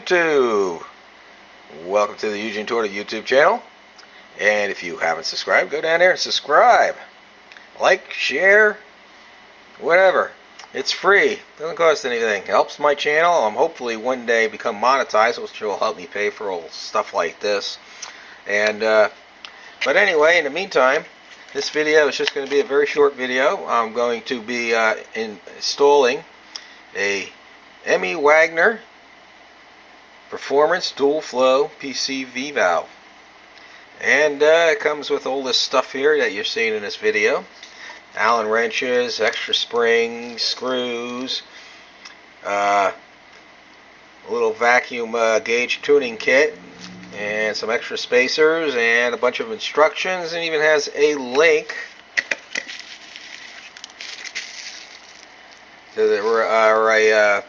YouTube. Welcome to the Eugene Torta YouTube channel. And if you haven't subscribed, go down there and subscribe. Like, share, whatever. It's free. Doesn't cost anything. It helps my channel. I'm hopefully one day become monetized, which will help me pay for all stuff like this. And but anyway, in the meantime, this video is just going to be a very short video. I'm going to be installing a Emmy Wagner Performance Dual Flow PCV valve, and it comes with all this stuff here that you're seeing in this video: Allen wrenches, extra springs, screws, a little vacuum gauge tuning kit, and some extra spacers, and a bunch of instructions, and even has a link to a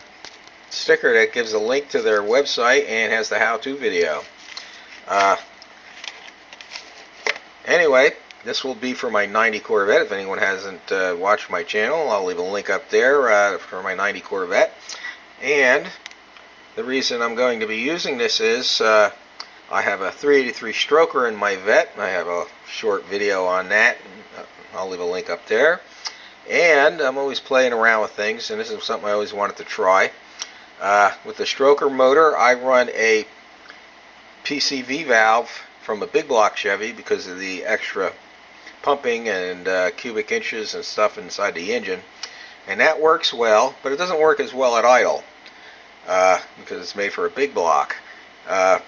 sticker that gives a link to their website and has the how-to video. Anyway, this will be for my 90 Corvette. If anyone hasn't watched my channel, I'll leave a link up there for my 90 Corvette. And the reason I'm going to be using this is I have a 383 stroker in my Vet. I have a short video on that. I'll leave a link up there. And I'm always playing around with things, and this is something I always wanted to try. With the stroker motor, I run a PCV valve from a big block Chevy because of the extra pumping and cubic inches and stuff inside the engine, and that works well, but it doesn't work as well at idle because it's made for a big block. Now,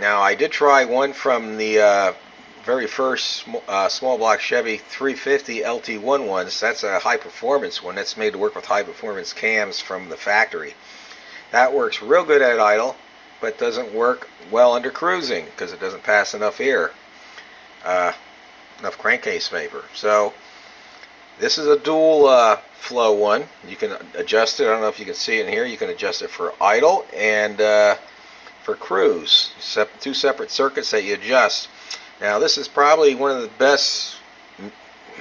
I did try one from the very first small block Chevy 350 LT1 ones. That's a high performance one. That's made to work with high performance cams from the factory. That works real good at idle, but doesn't work well under cruising because it doesn't pass enough air, enough crankcase vapor. So this is a dual flow one. You can adjust it. I don't know if you can see it in here. You can adjust it for idle and for cruise. Two separate circuits that you adjust. Now, this is probably one of the best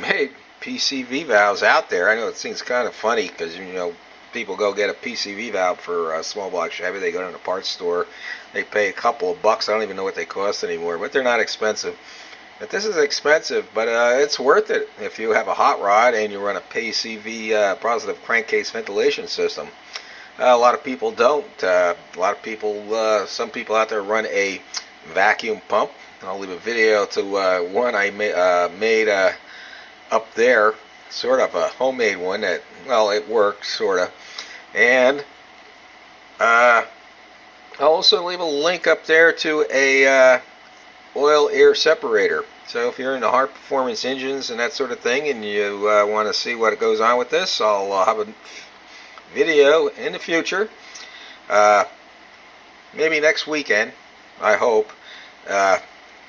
made PCV valves out there. I know it seems kind of funny because, you know, people go get a PCV valve for a small block Chevy. They go to the parts store. They pay a couple of bucks. I don't even know what they cost anymore, but they're not expensive. But this is expensive, but it's worth it if you have a hot rod and you run a PCV positive crankcase ventilation system. A lot of people don't. Some people out there run a vacuum pump. I'll leave a video to one I made up there, sort of a homemade one that, well, it worked, sort of. And I'll also leave a link up there to a oil air separator. So if you're into high performance engines and that sort of thing, and you want to see what goes on with this, I'll have a video in the future, maybe next weekend, I hope.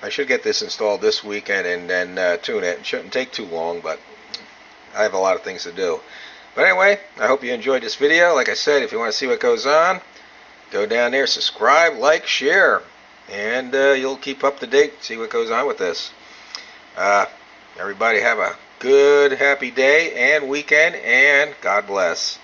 I should get this installed this weekend and then tune it. It shouldn't take too long, but I have a lot of things to do. But anyway, I hope you enjoyed this video. Like I said, if you want to see what goes on, go down there, subscribe, like, share, and you'll keep up to date, see what goes on with this. Everybody have a good, happy day and weekend, and God bless.